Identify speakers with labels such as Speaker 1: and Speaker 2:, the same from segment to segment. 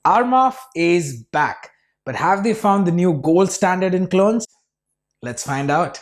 Speaker 1: Armaf is back, but have they found the new gold standard in clones? Let's find out.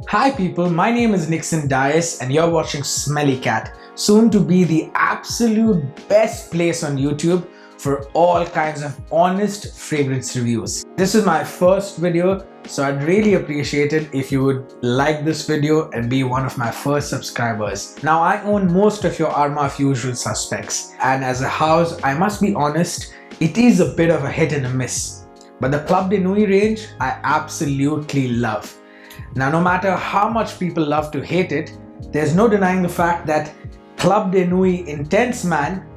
Speaker 1: Hi people, my name is Nixon Dias and you're watching Smelly Cat, soon to be the absolute best place on YouTube for all kinds of honest fragrance reviews. This is my first video, so I'd really appreciate it if you would like this video and be one of my first subscribers. Now I own most of your Armaf usual suspects, and as a house, I must be honest, it is a bit of a hit and a miss. But the Club De Nuit range, I absolutely love. Now, no matter how much people love to hate it, there's no denying the fact that Club De Nuit Intense Man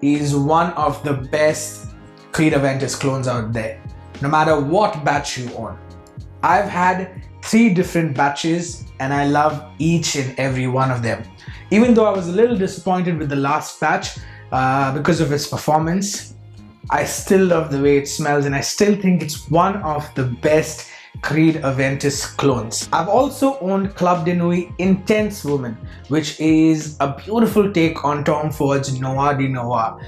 Speaker 1: is one of the best Creed clones out there, no matter what batch you own. I've had 3 different batches and I love each and every one of them. Even though I was a little disappointed with the last batch because of its performance, I still love the way it smells and I still think it's one of the best Creed Aventus clones. I've also owned Club De Nuit Intense Woman, which is a beautiful take on Tom Ford's Noir de Noir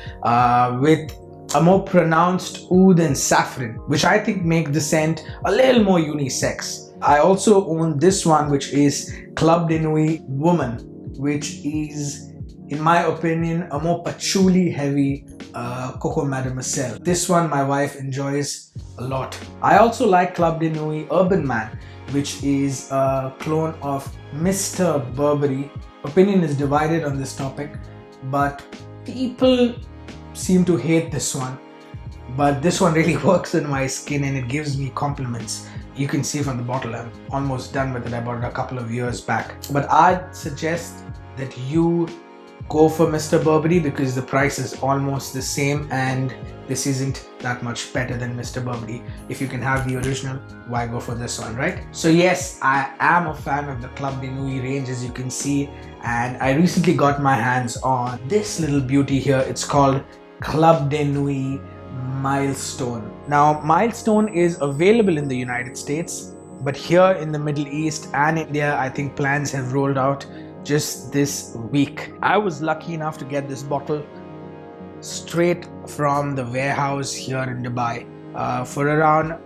Speaker 1: with a more pronounced oud and saffron, which I think make the scent a little more unisex. I also own this one, which is Club De Nuit Woman, which is, in my opinion, a more patchouli heavy Coco Mademoiselle. This one my wife enjoys a lot. I also like Club De Nuit Urban Man, which is a clone of Mr. Burberry. Opinion is divided on this topic, but people seem to hate this one. But this one really works in my skin and it gives me compliments. You can see from the bottle, I'm almost done with it. I bought it a couple of years back. But I'd suggest that you go for Mr. Burberry because the price is almost the same and this isn't that much better than Mr. Burberry. If you can have the original, why go for this one, right? So yes, I am a fan of the Club De Nuit range, as you can see, and I recently got my hands on this little beauty here. It's called Club De Nuit Milestone. Now, Milestone is available in the United States, but here in the Middle East and India, I think plans have rolled out just this week. I was lucky enough to get this bottle straight from the warehouse here in Dubai for around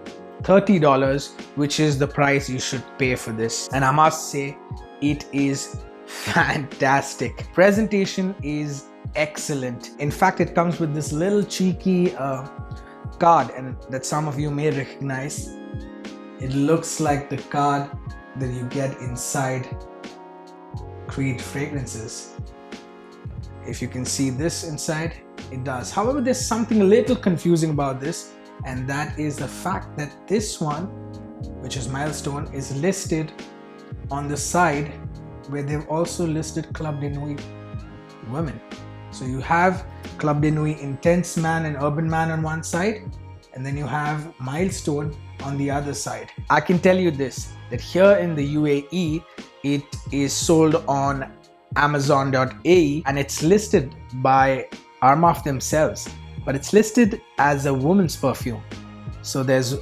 Speaker 1: $30, which is the price you should pay for this. And I must say, it is fantastic. Presentation is excellent. In fact, it comes with this little cheeky card and that some of you may recognize. It looks like the card that you get inside Creed fragrances. If you can see this inside, it does. However, there's something a little confusing about this, and that is the fact that this one, which is Milestone, is listed on the side where they've also listed Club De Nuit Women. So you have Club De Nuit Intense Man and Urban Man on one side, and then you have Milestone on the other side. I can tell you this, that here in the UAE, it is sold on Amazon.ae and it's listed by Armaf themselves, but it's listed as a woman's perfume. So there's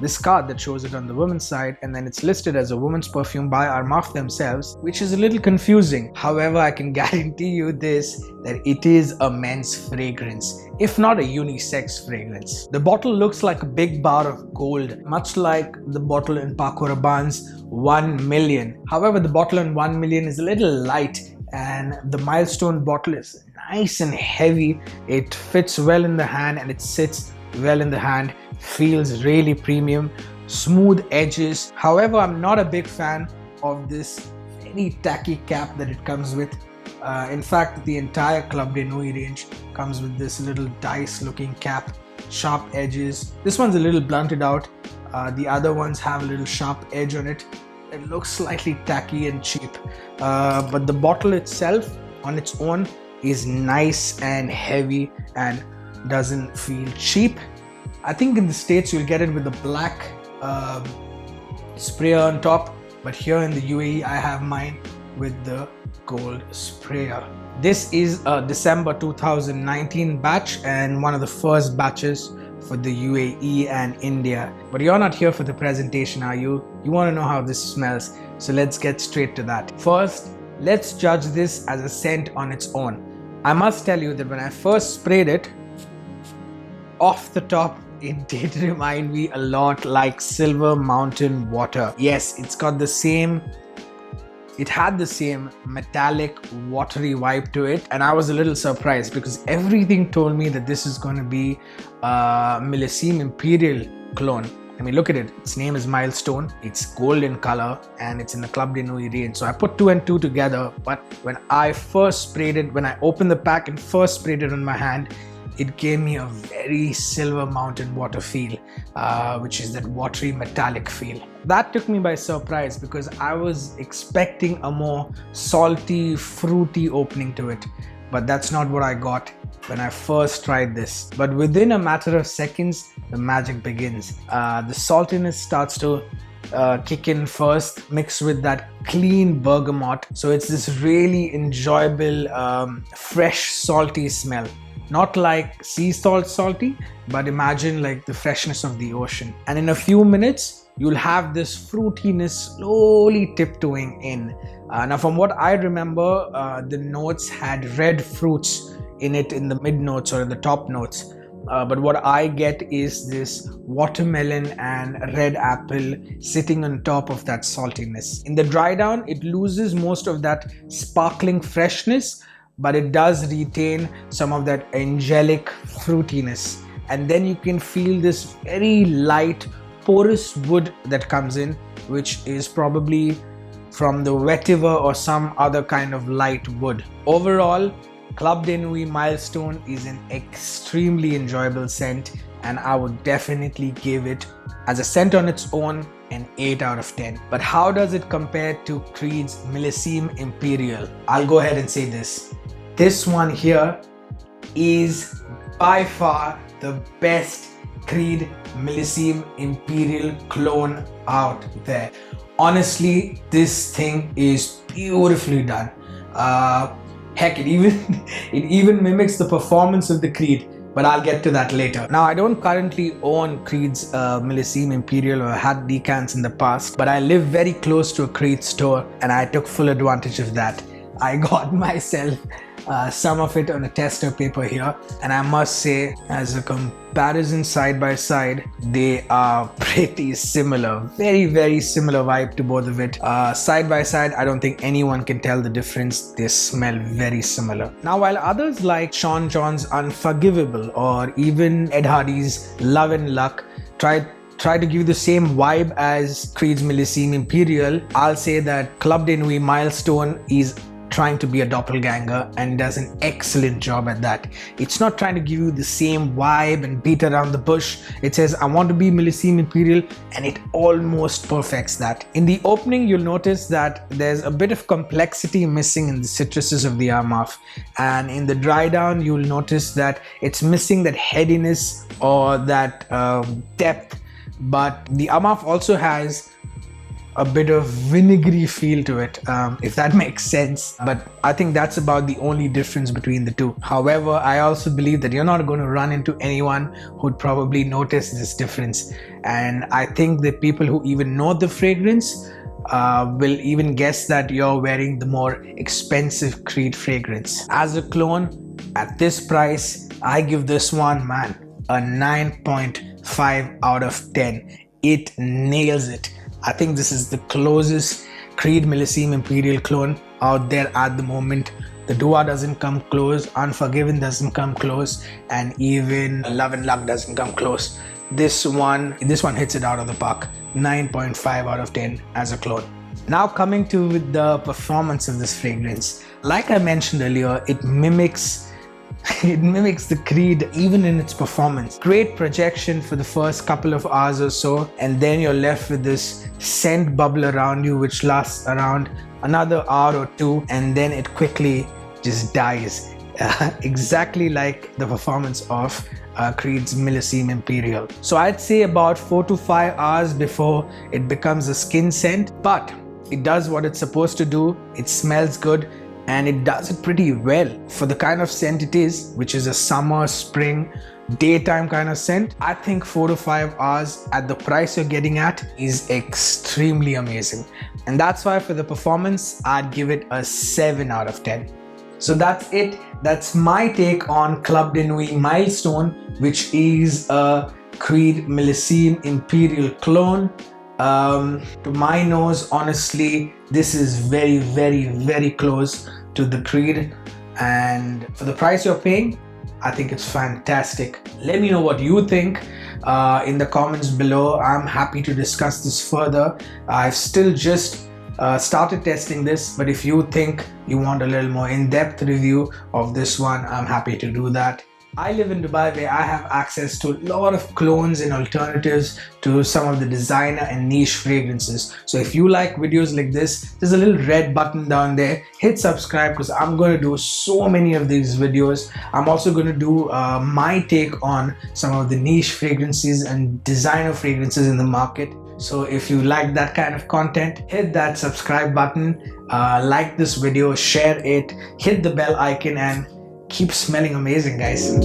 Speaker 1: this card that shows it on the woman's side, and then it's listed as a woman's perfume by Armaf themselves, which is a little confusing. However, I can guarantee you this, that it is a men's fragrance, if not a unisex fragrance. The bottle looks like a big bar of gold, much like the bottle in Paco Rabanne's 1 million. However, the bottle in 1 million is a little light and the Milestone bottle is nice and heavy. It fits well in the hand and it sits well in the hand, feels really premium, smooth edges. However, I'm not a big fan of this very tacky cap that it comes with. In fact, the entire Club De Nuit range comes with this little dice looking cap, sharp edges. This one's a little blunted out. The other ones have a little sharp edge on it. It looks slightly tacky and cheap, but the bottle itself on its own is nice and heavy and doesn't feel cheap. I think in the States you'll get it with the black sprayer on top, but here in the UAE I have mine with the gold sprayer. This is a December 2019 batch and one of the first batches for the UAE and India. But you're not here for the presentation, are you? You want to know how this smells. So let's get straight to that. First, let's judge this as a scent on its own. I must tell you that when I first sprayed it, off the top, it did remind me a lot like Silver Mountain water. Yes, it had the same metallic, watery vibe to it, and I was a little surprised because everything told me that this is going to be a Millesime Imperial clone. I mean, look at it. Its name is Milestone. It's gold in color and it's in the Club De Nuit range. So I put 2 and 2 together. But when I first sprayed it, when I opened the pack and first sprayed it on my hand, it gave me a very Silver Mountain water feel, which is that watery metallic feel. That took me by surprise because I was expecting a more salty, fruity opening to it. But that's not what I got when I first tried this. But within a matter of seconds, the magic begins. The saltiness starts to kick in first, mixed with that clean bergamot. So it's this really enjoyable, fresh, salty smell. Not like sea salt salty, but imagine like the freshness of the ocean. And in a few minutes, you'll have this fruitiness slowly tiptoeing in. Now from what I remember, the notes had red fruits in it in the mid notes or in the top notes. But what I get is this watermelon and red apple sitting on top of that saltiness. In the dry down, it loses most of that sparkling freshness, but it does retain some of that angelic fruitiness. And then you can feel this very light, porous wood that comes in, which is probably from the vetiver or some other kind of light wood. Overall, Club De Nuit Milestone is an extremely enjoyable scent, and I would definitely give it, as a scent on its own, an 8 out of 10. But how does it compare to Creed's Millésime Impérial? I'll go ahead and say this. This one here is by far the best Creed Millésime Impérial clone out there. Honestly, this thing is beautifully done. Heck, it even mimics the performance of the Creed, but I'll get to that later. Now, I don't currently own Creed's Millésime Impérial or had decants in the past, but I live very close to a Creed store and I took full advantage of that. I got myself some of it on a tester paper here, and I must say, as a comparison side by side, they are pretty similar. Very, very similar vibe to both of it. Side by side, I don't think anyone can tell the difference. They smell very similar. Now, while others like Sean John's Unforgivable or even Ed Hardy's Love and Luck try to give you the same vibe as Creed's Millésime Impérial, I'll say that Club De Nuit Milestone is trying to be a doppelganger and does an excellent job at that. It's not trying to give you the same vibe and beat around the bush. It says, I want to be Millésime Impérial, and it almost perfects that. In the opening, you'll notice that there's a bit of complexity missing in the citruses of the Armaf, and in the dry down, you'll notice that it's missing that headiness or that depth. But the Armaf also has a bit of vinegary feel to it, if that makes sense. But I think that's about the only difference between the two. However, I also believe that you're not going to run into anyone who'd probably notice this difference. And I think that people who even know the fragrance will even guess that you're wearing the more expensive Creed fragrance. As a clone, at this price, I give this one, man, a 9.5 out of 10. It nails it. I think this is the closest Creed Millésime Impérial clone out there at the moment. The Dua doesn't come close, Unforgiven doesn't come close, and even Love and Luck doesn't come close. This one hits it out of the park. 9.5 out of 10 as a clone. Now coming to the performance of this fragrance. Like I mentioned earlier, it mimics the Creed even in its performance. Great projection for the first couple of hours or so, and then you're left with this scent bubble around you which lasts around another hour or two, and then it quickly just dies. Exactly like the performance of Creed's Millésime Impérial. So I'd say about 4 to 5 hours before it becomes a skin scent, but it does what it's supposed to do. It smells good, and it does it pretty well for the kind of scent it is, which is a summer, spring daytime kind of scent, I think 4 to 5 hours at the price you're getting at is extremely amazing. And that's why for the performance, I'd give it a 7 out of 10. So that's it. That's my take on Club De Nuit Milestone, which is a Creed Millésime Imperial clone. To my nose, honestly, this is very, very, very close to the Creed. And for the price you're paying, I think it's fantastic. Let me know what you think in the comments below. I'm happy to discuss this further. I've still just started testing this, but if you think you want a little more in-depth review of this one, I'm happy to do that. I live in Dubai where I have access to a lot of clones and alternatives to some of the designer and niche fragrances. So if you like videos like this, there's a little red button down there. Hit subscribe because I'm going to do so many of these videos. I'm also going to do my take on some of the niche fragrances and designer fragrances in the market. So if you like that kind of content, hit that subscribe button, like this video, share it, hit the bell icon, and keep smelling amazing, guys.